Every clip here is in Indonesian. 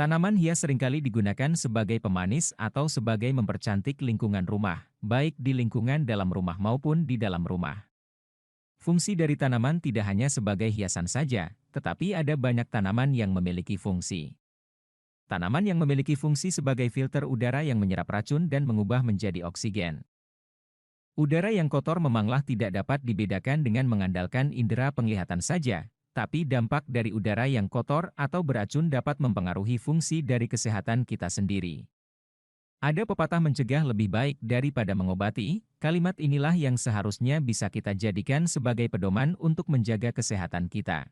Tanaman hias seringkali digunakan sebagai pemanis atau sebagai mempercantik lingkungan rumah, baik di lingkungan dalam rumah maupun di dalam rumah. Fungsi dari tanaman tidak hanya sebagai hiasan saja, tetapi ada banyak tanaman yang memiliki fungsi. Tanaman yang memiliki fungsi sebagai filter udara yang menyerap racun dan mengubah menjadi oksigen. Udara yang kotor memanglah tidak dapat dibedakan dengan mengandalkan indera penglihatan saja, tapi dampak dari udara yang kotor atau beracun dapat mempengaruhi fungsi dari kesehatan kita sendiri. Ada pepatah mencegah lebih baik daripada mengobati, kalimat inilah yang seharusnya bisa kita jadikan sebagai pedoman untuk menjaga kesehatan kita.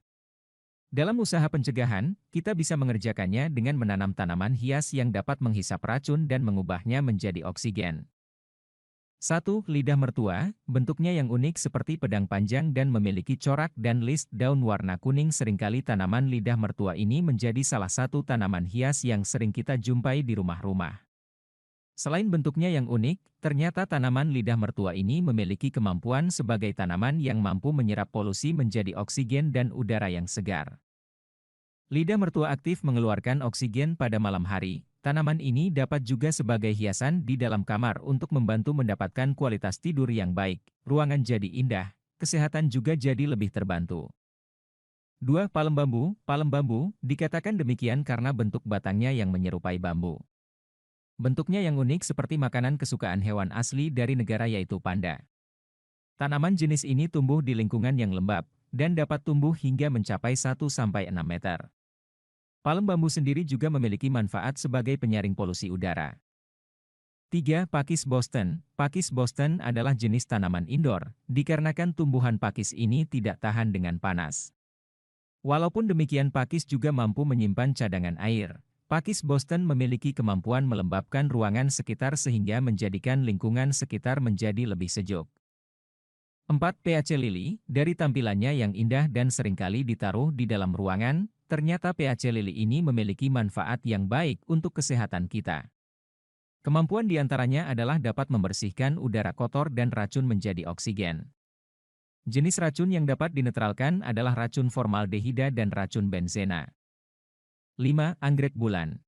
Dalam usaha pencegahan, kita bisa mengerjakannya dengan menanam tanaman hias yang dapat menghisap racun dan mengubahnya menjadi oksigen. 1. Lidah mertua, bentuknya yang unik seperti pedang panjang dan memiliki corak dan list daun warna kuning. Seringkali tanaman lidah mertua ini menjadi salah satu tanaman hias yang sering kita jumpai di rumah-rumah. Selain bentuknya yang unik, ternyata tanaman lidah mertua ini memiliki kemampuan sebagai tanaman yang mampu menyerap polusi menjadi oksigen dan udara yang segar. Lidah mertua aktif mengeluarkan oksigen pada malam hari. Tanaman ini dapat juga sebagai hiasan di dalam kamar untuk membantu mendapatkan kualitas tidur yang baik, ruangan jadi indah, kesehatan juga jadi lebih terbantu. 2. Palem bambu. Palem bambu dikatakan demikian karena bentuk batangnya yang menyerupai bambu. Bentuknya yang unik seperti makanan kesukaan hewan asli dari negara yaitu panda. Tanaman jenis ini tumbuh di lingkungan yang lembab, dan dapat tumbuh hingga mencapai 1-6 meter. Palem bambu sendiri juga memiliki manfaat sebagai penyaring polusi udara. 3. Pakis Boston. Pakis Boston adalah jenis tanaman indoor, dikarenakan tumbuhan pakis ini tidak tahan dengan panas. Walaupun demikian pakis juga mampu menyimpan cadangan air. Pakis Boston memiliki kemampuan melembabkan ruangan sekitar sehingga menjadikan lingkungan sekitar menjadi lebih sejuk. 4. PAC Lili. Dari tampilannya yang indah dan seringkali ditaruh di dalam ruangan, ternyata PAC Lili ini memiliki manfaat yang baik untuk kesehatan kita. Kemampuan diantaranya adalah dapat membersihkan udara kotor dan racun menjadi oksigen. Jenis racun yang dapat dinetralkan adalah racun formaldehida dan racun benzena. 5. Anggrek bulan.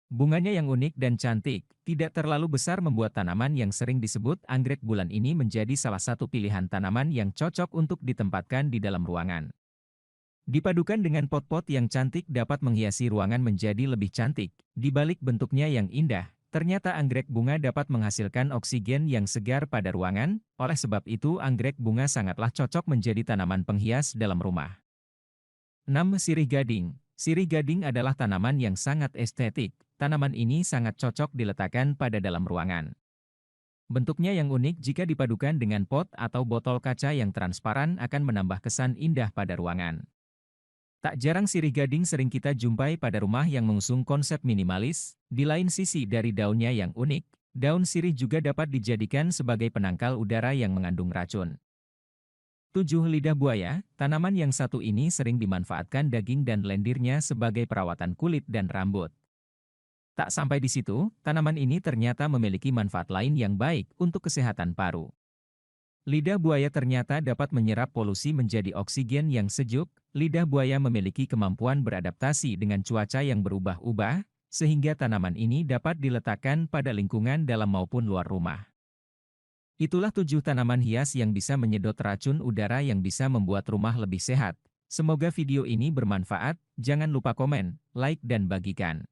Bunganya yang unik dan cantik, tidak terlalu besar membuat tanaman yang sering disebut anggrek bulan ini menjadi salah satu pilihan tanaman yang cocok untuk ditempatkan di dalam ruangan. Dipadukan dengan pot-pot yang cantik dapat menghiasi ruangan menjadi lebih cantik. Di balik bentuknya yang indah, ternyata anggrek bunga dapat menghasilkan oksigen yang segar pada ruangan, oleh sebab itu anggrek bunga sangatlah cocok menjadi tanaman penghias dalam rumah. 6. Sirih gading. Sirih gading adalah tanaman yang sangat estetik. Tanaman ini sangat cocok diletakkan pada dalam ruangan. Bentuknya yang unik jika dipadukan dengan pot atau botol kaca yang transparan akan menambah kesan indah pada ruangan. Tak jarang sirih gading sering kita jumpai pada rumah yang mengusung konsep minimalis. Di lain sisi dari daunnya yang unik, daun sirih juga dapat dijadikan sebagai penangkal udara yang mengandung racun. 7. Lidah buaya. Tanaman yang satu ini sering dimanfaatkan daging dan lendirnya sebagai perawatan kulit dan rambut. Tak sampai di situ, tanaman ini ternyata memiliki manfaat lain yang baik untuk kesehatan paru. Lidah buaya ternyata dapat menyerap polusi menjadi oksigen yang sejuk. Lidah buaya memiliki kemampuan beradaptasi dengan cuaca yang berubah-ubah, sehingga tanaman ini dapat diletakkan pada lingkungan dalam maupun luar rumah. Itulah 7 tanaman hias yang bisa menyedot racun udara yang bisa membuat rumah lebih sehat. Semoga video ini bermanfaat, jangan lupa komen, like dan bagikan.